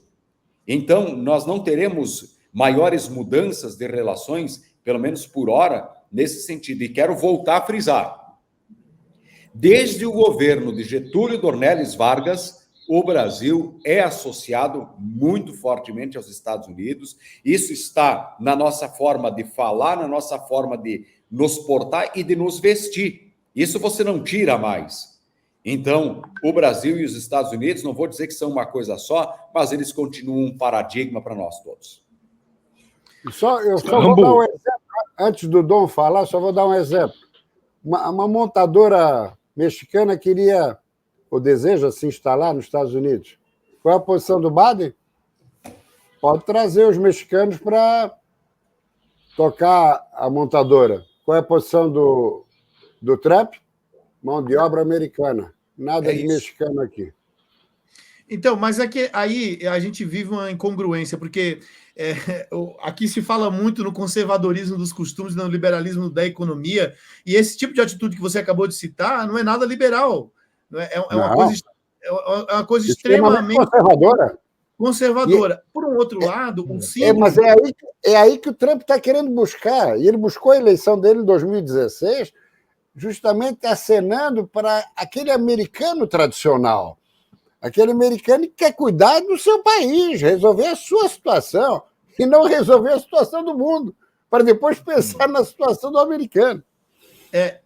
Então, nós não teremos maiores mudanças de relações, pelo menos por hora, nesse sentido. E quero voltar a frisar. Desde o governo de Getúlio Dornelles Vargas, o Brasil é associado muito fortemente aos Estados Unidos. Isso está na nossa forma de falar, na nossa forma de nos portar e de nos vestir. Isso você não tira mais. Então, o Brasil e os Estados Unidos, não vou dizer que são uma coisa só, mas eles continuam um paradigma para nós todos. Eu só vou dar um exemplo. Antes do Dom falar, só vou dar um exemplo. Uma montadora mexicana queria ou deseja se instalar nos Estados Unidos. Qual é a posição do Biden? Pode trazer os mexicanos para tocar a montadora. Qual é a posição do Trump? Mão de obra americana. Nada de mexicano aqui. Então, mas é que aí a gente vive uma incongruência, porque aqui se fala muito no conservadorismo dos costumes, no liberalismo da economia, e esse tipo de atitude que você acabou de citar não é nada liberal. É uma coisa extremamente conservadora. Por um outro lado, um símbolo... Mas é aí que o Trump está querendo buscar. E ele buscou a eleição dele em 2016 justamente acenando para aquele americano tradicional. Aquele americano que quer cuidar do seu país, resolver a sua situação, e não resolver a situação do mundo, para depois pensar na situação do americano.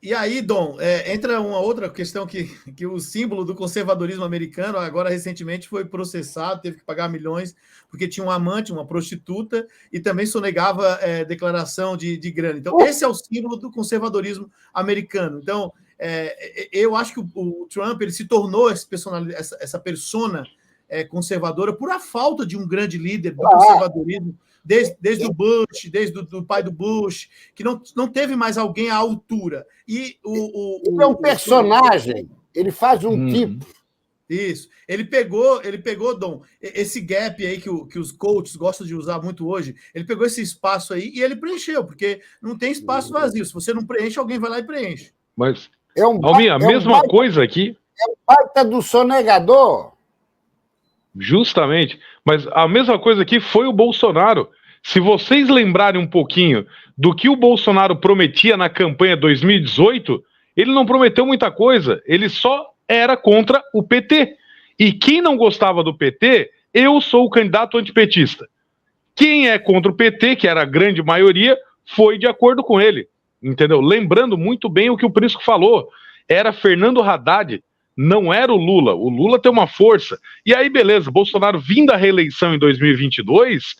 E aí, Dom, entra uma outra questão que o símbolo do conservadorismo americano, agora recentemente foi processado, teve que pagar milhões, porque tinha um amante, uma prostituta, e também sonegava declaração de grana. Então, esse é o símbolo do conservadorismo americano. Então, eu acho que o Trump ele se tornou essa persona conservadora por a falta de um grande líder do conservadorismo, desde o Bush, desde o pai do Bush, que não teve mais alguém à altura. E ele é um personagem, ele faz um tipo. Isso. Ele pegou, Dom, esse gap aí que os coaches gostam de usar muito hoje, ele pegou esse espaço aí e ele preencheu, porque não tem espaço vazio. Se você não preenche, alguém vai lá e preenche. Mas, Almir, a mesma coisa aqui... É o baita do sonegador. Justamente. Mas a mesma coisa aqui foi o Bolsonaro. Se vocês lembrarem um pouquinho do que o Bolsonaro prometia na campanha 2018, ele não prometeu muita coisa. Ele só era contra o PT. E quem não gostava do PT, eu sou o candidato antipetista. Quem é contra o PT, que era a grande maioria, foi de acordo com ele. Entendeu? Lembrando muito bem o que o Prisco falou. Era Fernando Haddad, não era o Lula. O Lula tem uma força. E aí, beleza, Bolsonaro vindo à reeleição em 2022,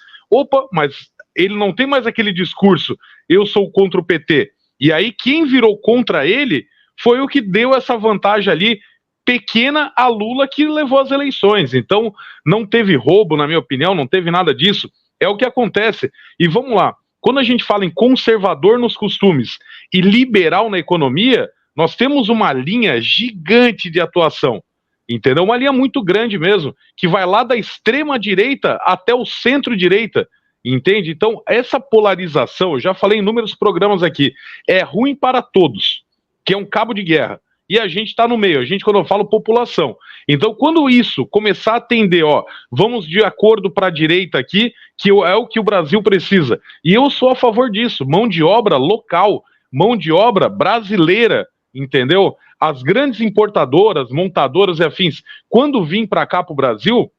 mas ele não tem mais aquele discurso, eu sou contra o PT. E aí, quem virou contra ele foi o que deu essa vantagem ali, pequena a Lula, que levou as eleições. Então, não teve roubo, na minha opinião, não teve nada disso. É o que acontece. E vamos lá. Quando a gente fala em conservador nos costumes e liberal na economia, nós temos uma linha gigante de atuação, entendeu? Uma linha muito grande mesmo, que vai lá da extrema-direita até o centro-direita, entende? Então, essa polarização, eu já falei em inúmeros programas aqui, é ruim para todos, que é um cabo de guerra. E a gente está no meio, quando eu falo população. Então, quando isso começar a atender, vamos de acordo para a direita aqui, que é o que o Brasil precisa. E eu sou a favor disso, mão de obra local, mão de obra brasileira, entendeu? As grandes importadoras, montadoras e afins, quando vêm para cá para o Brasil,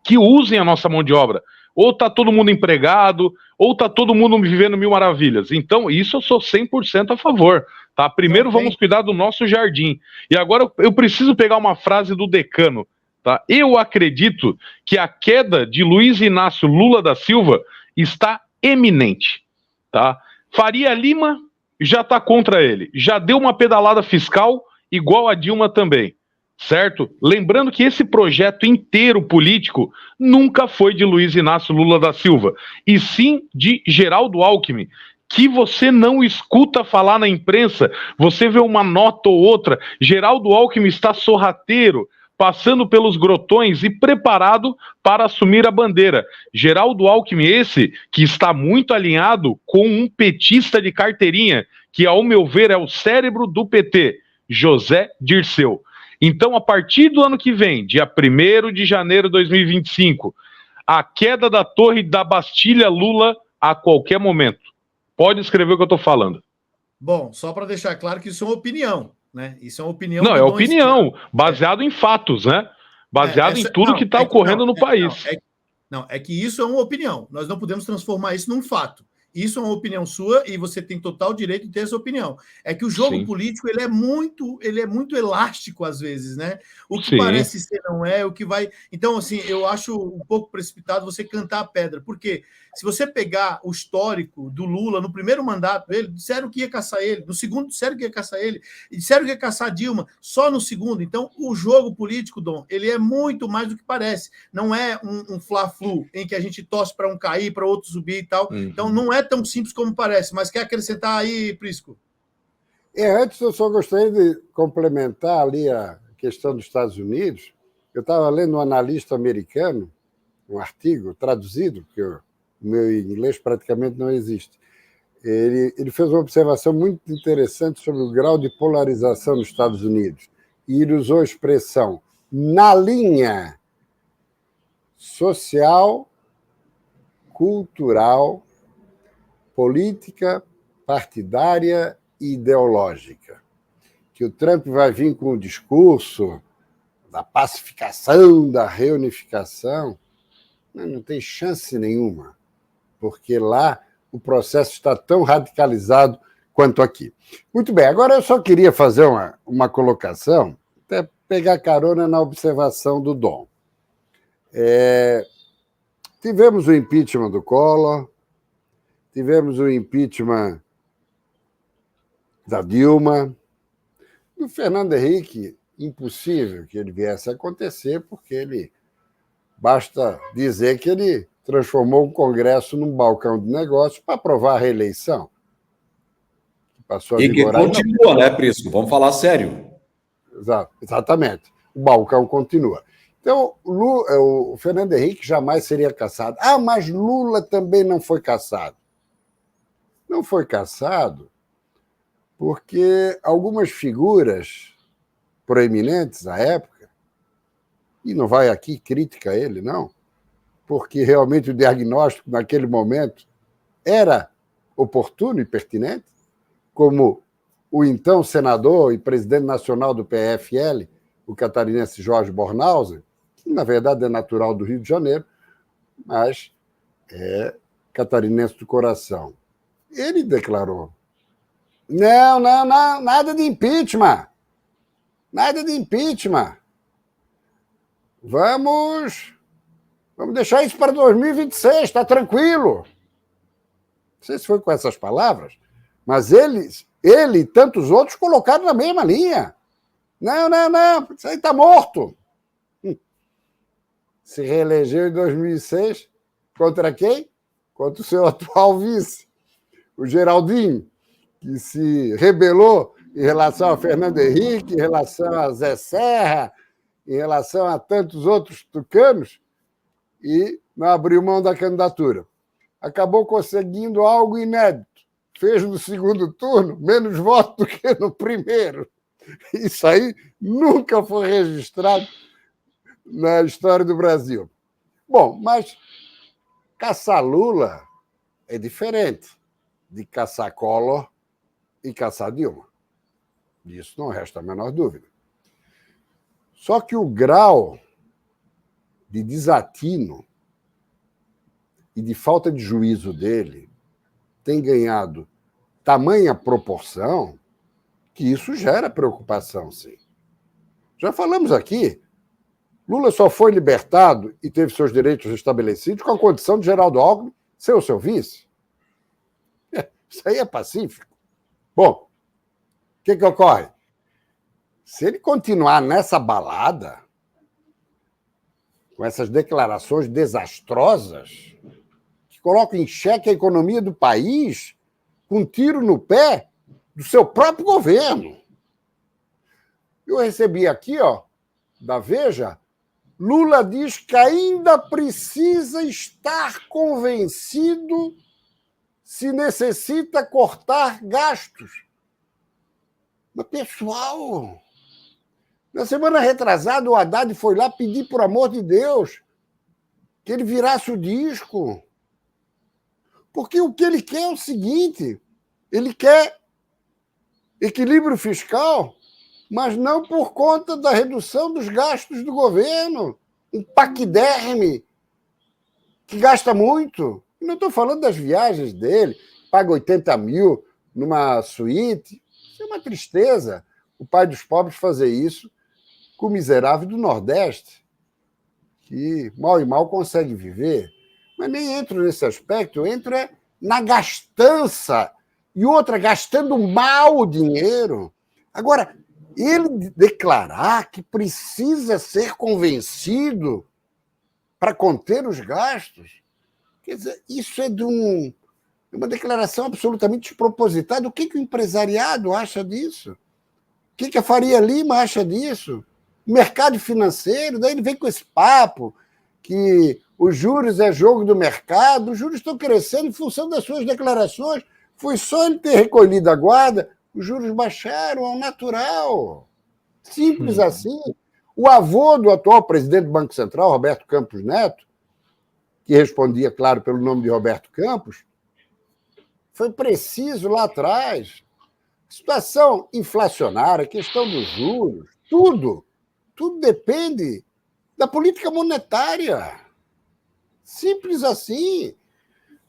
que usem a nossa mão de obra. Ou está todo mundo empregado, ou está todo mundo vivendo mil maravilhas. Então, isso eu sou 100% a favor. Tá? Primeiro vamos cuidar do nosso jardim. E agora eu preciso pegar uma frase do Decano. Tá? Eu acredito que a queda de Luiz Inácio Lula da Silva está eminente. Tá? Faria Lima já está contra ele. Já deu uma pedalada fiscal igual a Dilma também. Certo? Lembrando que esse projeto inteiro político nunca foi de Luiz Inácio Lula da Silva, e sim de Geraldo Alckmin, que você não escuta falar na imprensa, você vê uma nota ou outra. Geraldo Alckmin está sorrateiro, passando pelos grotões e preparado para assumir a bandeira. Geraldo Alckmin, esse que está muito alinhado com um petista de carteirinha, que, ao meu ver, é o cérebro do PT, José Dirceu. Então, a partir do ano que vem, dia 1º de janeiro de 2025, a queda da Torre da Bastilha Lula a qualquer momento. Pode escrever o que eu estou falando. Bom, só para deixar claro que isso é uma opinião, né? Isso é uma opinião. Não, é opinião, baseado em fatos, né? Baseado em tudo que está ocorrendo no país. É que isso é uma opinião. Nós não podemos transformar isso num fato. Isso é uma opinião sua e você tem total direito de ter essa opinião. É que o jogo político ele é muito elástico às vezes, né? O que parece ser não é, o que vai. Então, assim, eu acho um pouco precipitado você cantar a pedra, porque se você pegar o histórico do Lula no primeiro mandato dele, disseram que ia caçar ele, no segundo disseram que ia caçar ele, e disseram que ia caçar a Dilma só no segundo. Então, o jogo político, Dom, ele é muito mais do que parece. Não é um fla-flu em que a gente torce para um cair, para outro subir e tal. Então, não é tão simples como parece, mas quer acrescentar aí, Prisco? Antes eu só gostaria de complementar ali a questão dos Estados Unidos. Eu estava lendo um analista americano, um artigo traduzido, porque o meu inglês praticamente não existe. Ele fez uma observação muito interessante sobre o grau de polarização nos Estados Unidos. E ele usou a expressão na linha social, cultural, política, partidária e ideológica. Que o Trump vai vir com o discurso da pacificação, da reunificação. Não tem chance nenhuma, porque lá o processo está tão radicalizado quanto aqui. Muito bem, agora eu só queria fazer uma colocação, até pegar carona na observação do Dom. Tivemos o impeachment do Collor, tivemos o impeachment da Dilma, do Fernando Henrique, impossível que ele viesse a acontecer, porque basta dizer que ele transformou o Congresso num balcão de negócios para aprovar a reeleição. Passou a vigorar. Que continua, né, Prisco? Vamos falar sério. Exatamente. O balcão continua. Então, o Fernando Henrique jamais seria cassado. Mas Lula também não foi cassado. Não foi cassado porque algumas figuras proeminentes à época, e não vai aqui crítica a ele, não, porque realmente o diagnóstico naquele momento era oportuno e pertinente, como o então senador e presidente nacional do PFL, o catarinense Jorge Bornhausen, que na verdade é natural do Rio de Janeiro, mas é catarinense do coração. Ele declarou: não, nada de impeachment. Nada de impeachment. Vamos deixar isso para 2026, está tranquilo. Não sei se foi com essas palavras, mas ele e tantos outros colocaram na mesma linha. Não, isso aí está morto. Se reelegeu em 2006 contra quem? Contra o seu atual vice, o Geraldinho, que se rebelou em relação a Fernando Henrique, em relação a Zé Serra, em relação a tantos outros tucanos, e não abriu mão da candidatura. Acabou conseguindo algo inédito. Fez no segundo turno menos votos do que no primeiro. Isso aí nunca foi registrado na história do Brasil. Bom, mas caçar Lula é diferente de caçar Collor e caçar Dilma. Disso não resta a menor dúvida. Só que o grau de desatino e de falta de juízo dele tem ganhado tamanha proporção que isso gera preocupação, sim. Já falamos aqui, Lula só foi libertado e teve seus direitos restabelecidos com a condição de Geraldo Alckmin ser o seu vice. Isso aí é pacífico. Bom, o que ocorre? Se ele continuar nessa balada, com essas declarações desastrosas, que colocam em xeque a economia do país, com um tiro no pé do seu próprio governo. Eu recebi aqui, da Veja, Lula diz que ainda precisa estar convencido se necessita cortar gastos. Mas, pessoal, na semana retrasada, o Haddad foi lá pedir, por amor de Deus, que ele virasse o disco. Porque o que ele quer é o seguinte, ele quer equilíbrio fiscal, mas não por conta da redução dos gastos do governo. Um paquiderme que gasta muito. E não estou falando das viagens dele, paga 80 mil numa suíte. Isso é uma tristeza. O pai dos pobres fazer isso com o miserável do Nordeste, que mal e mal consegue viver. Mas nem entro nesse aspecto, eu entro na gastança. E outra, gastando mal o dinheiro. Agora, ele declarar que precisa ser convencido para conter os gastos, quer dizer, isso é de uma declaração absolutamente despropositada. O que o empresariado acha disso? O que a Faria Lima acha disso? O mercado financeiro, daí ele vem com esse papo que os juros é jogo do mercado, os juros estão crescendo em função das suas declarações. Foi só ele ter recolhido a guarda, os juros baixaram ao natural. Simples assim. O avô do atual presidente do Banco Central, Roberto Campos Neto, que respondia, claro, pelo nome de Roberto Campos, foi preciso lá atrás. Situação inflacionária, questão dos juros, tudo depende da política monetária. Simples assim.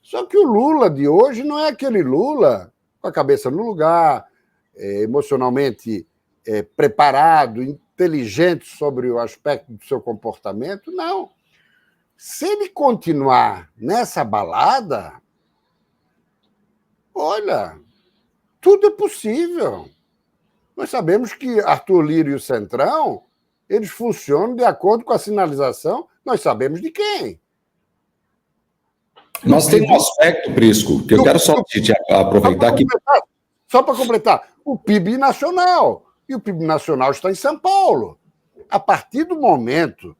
Só que o Lula de hoje não é aquele Lula com a cabeça no lugar, emocionalmente preparado, inteligente sobre o aspecto do seu comportamento. Não. Se ele continuar nessa balada, olha, tudo é possível. Nós sabemos que Arthur Lira e o Centrão, eles funcionam de acordo com a sinalização, nós sabemos de quem. Mas tem um aspecto, Prisco, que eu quero só te aproveitar aqui. Só para completar, o PIB nacional. E o PIB nacional está em São Paulo. A partir do momento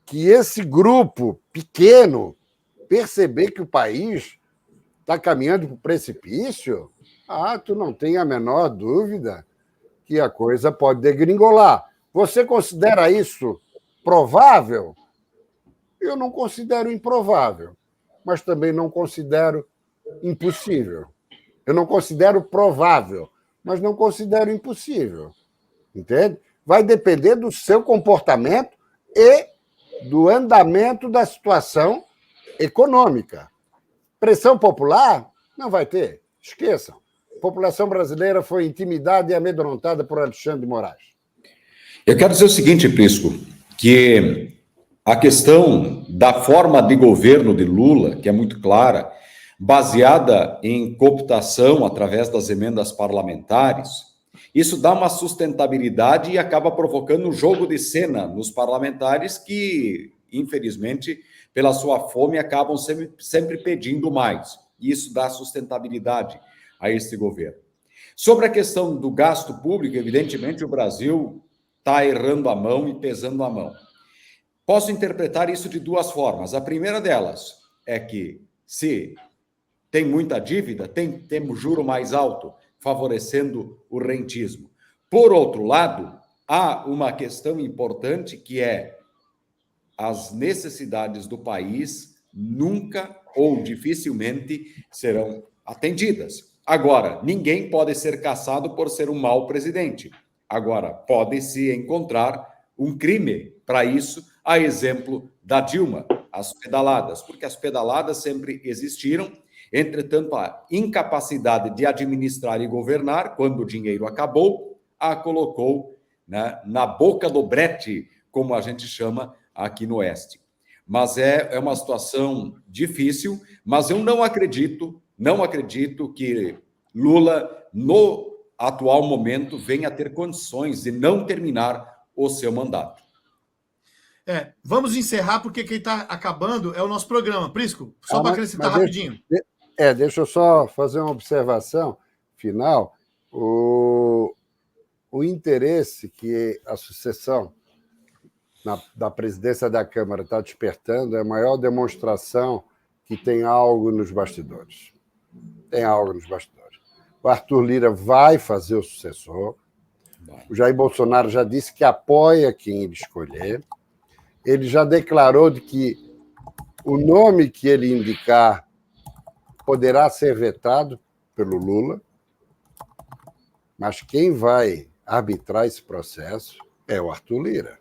que esse grupo pequeno perceber que o país está caminhando para o precipício, tu não tem a menor dúvida que a coisa pode degringolar. Você considera isso provável? Eu não considero improvável, mas também não considero impossível. Eu não considero provável, mas não considero impossível. Entende? Vai depender do seu comportamento e do andamento da situação econômica. Pressão popular? Não vai ter. Esqueçam. A população brasileira foi intimidada e amedrontada por Alexandre de Moraes. Eu quero dizer o seguinte, Prisco, que a questão da forma de governo de Lula, que é muito clara, baseada em cooptação através das emendas parlamentares, isso dá uma sustentabilidade e acaba provocando um jogo de cena nos parlamentares que, infelizmente, pela sua fome, acabam sempre pedindo mais. E isso dá sustentabilidade a esse governo. Sobre a questão do gasto público, evidentemente, o Brasil está errando a mão e pesando a mão. Posso interpretar isso de duas formas. A primeira delas é que, se tem muita dívida, temos juro mais alto, favorecendo o rentismo. Por outro lado, há uma questão importante que é as necessidades do país nunca ou dificilmente serão atendidas. Agora, ninguém pode ser caçado por ser um mau presidente. Agora, pode-se encontrar um crime para isso, a exemplo da Dilma, as pedaladas, porque as pedaladas sempre existiram Entretanto, a incapacidade de administrar e governar, quando o dinheiro acabou, a colocou, né, na boca do brete, como a gente chama aqui no Oeste. Mas é uma situação difícil, mas eu não acredito que Lula, no atual momento, venha a ter condições de não terminar o seu mandato. Vamos encerrar, porque quem está acabando é o nosso programa. Prisco, só para acrescentar rapidinho. Deixa eu só fazer uma observação final. O interesse que a sucessão da presidência da Câmara está despertando é a maior demonstração que tem algo nos bastidores. Tem algo nos bastidores. O Arthur Lira vai fazer o sucessor. O Jair Bolsonaro já disse que apoia quem ele escolher. Ele já declarou de que o nome que ele indicar poderá ser vetado pelo Lula, mas quem vai arbitrar esse processo é o Arthur Lira,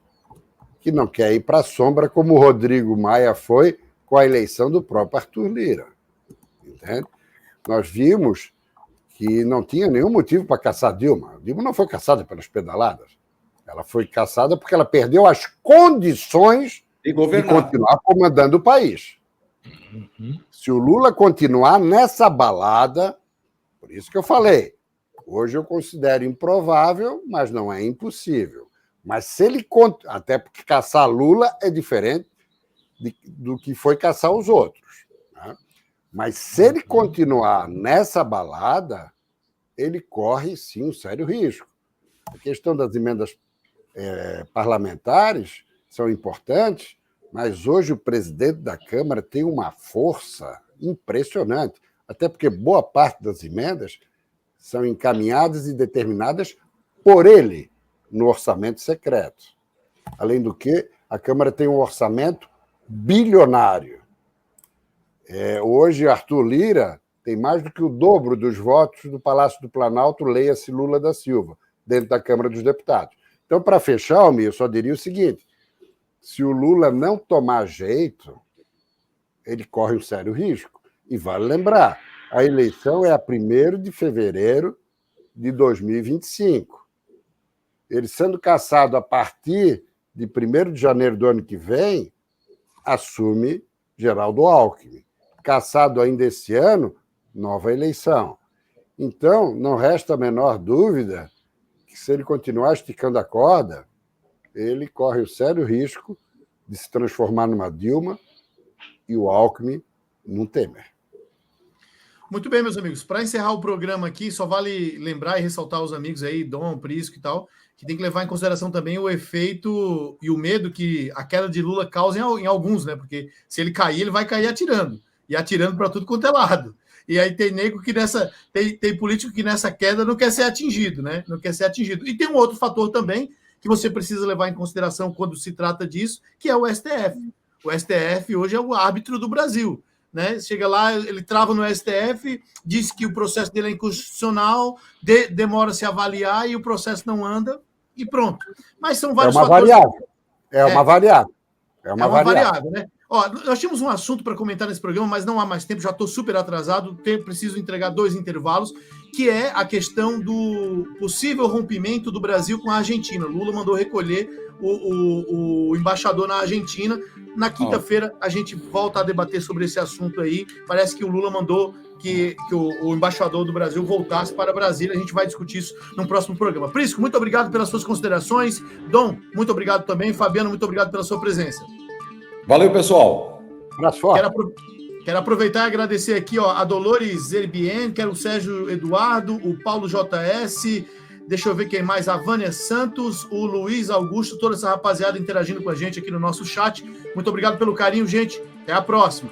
que não quer ir para a sombra como o Rodrigo Maia foi com a eleição do próprio Arthur Lira. Entende? Nós vimos que não tinha nenhum motivo para caçar Dilma. Dilma não foi caçada pelas pedaladas. Ela foi caçada porque ela perdeu as condições de continuar comandando o país. Se o Lula continuar nessa balada, por isso que eu falei, hoje eu considero improvável, mas não é impossível. Mas se ele... Até porque caçar Lula é diferente do que foi caçar os outros. Né? Mas se ele continuar nessa balada, ele corre, sim, um sério risco. A questão das emendas parlamentares são importantes, mas hoje o presidente da Câmara tem uma força impressionante, até porque boa parte das emendas são encaminhadas e determinadas por ele no orçamento secreto. Além do que, a Câmara tem um orçamento bilionário. Hoje, Arthur Lira tem mais do que o dobro dos votos do Palácio do Planalto, leia-se Lula da Silva, dentro da Câmara dos Deputados. Então, para fechar, Almir, eu só diria o seguinte: se o Lula não tomar jeito, ele corre um sério risco. E vale lembrar, a eleição é a 1º de fevereiro de 2025. Ele sendo cassado a partir de 1º de janeiro do ano que vem, assume Geraldo Alckmin. Cassado ainda esse ano, nova eleição. Então, não resta a menor dúvida que, se ele continuar esticando a corda, ele corre o sério risco de se transformar numa Dilma e o Alckmin num Temer. Muito bem, meus amigos. Para encerrar o programa aqui, só vale lembrar e ressaltar aos amigos aí, Dom, Prisco e tal, que tem que levar em consideração também o efeito e o medo que a queda de Lula causa em alguns, né? Porque se ele cair, ele vai cair atirando. E atirando para tudo quanto é lado. E aí tem nego que tem político que nessa queda não quer ser atingido, né? Não quer ser atingido. E tem um outro fator também que você precisa levar em consideração quando se trata disso, que é o STF. O STF hoje é o árbitro do Brasil. Né? Chega lá, ele trava no STF, diz que o processo dele é inconstitucional, demora a se avaliar e o processo não anda e pronto. Mas são vários fatores. É uma variável, né? Ó, nós tínhamos um assunto para comentar nesse programa, mas não há mais tempo, já estou super atrasado, preciso entregar 2 intervalos, que é a questão do possível rompimento do Brasil com a Argentina. Lula mandou recolher o embaixador na Argentina. Na quinta-feira a gente volta a debater sobre esse assunto aí. Parece que o Lula mandou que o embaixador do Brasil voltasse para Brasília. A gente vai discutir isso no próximo programa. Prisco, muito obrigado pelas suas considerações. Dom, muito obrigado também. Fabiano, muito obrigado pela sua presença. Valeu, pessoal. Abraço forte. Quero aproveitar e agradecer aqui a Dolores Zerbien, quero o Sérgio Eduardo, o Paulo JS, deixa eu ver quem mais, a Vânia Santos, o Luiz Augusto, toda essa rapaziada interagindo com a gente aqui no nosso chat. Muito obrigado pelo carinho, gente. Até a próxima.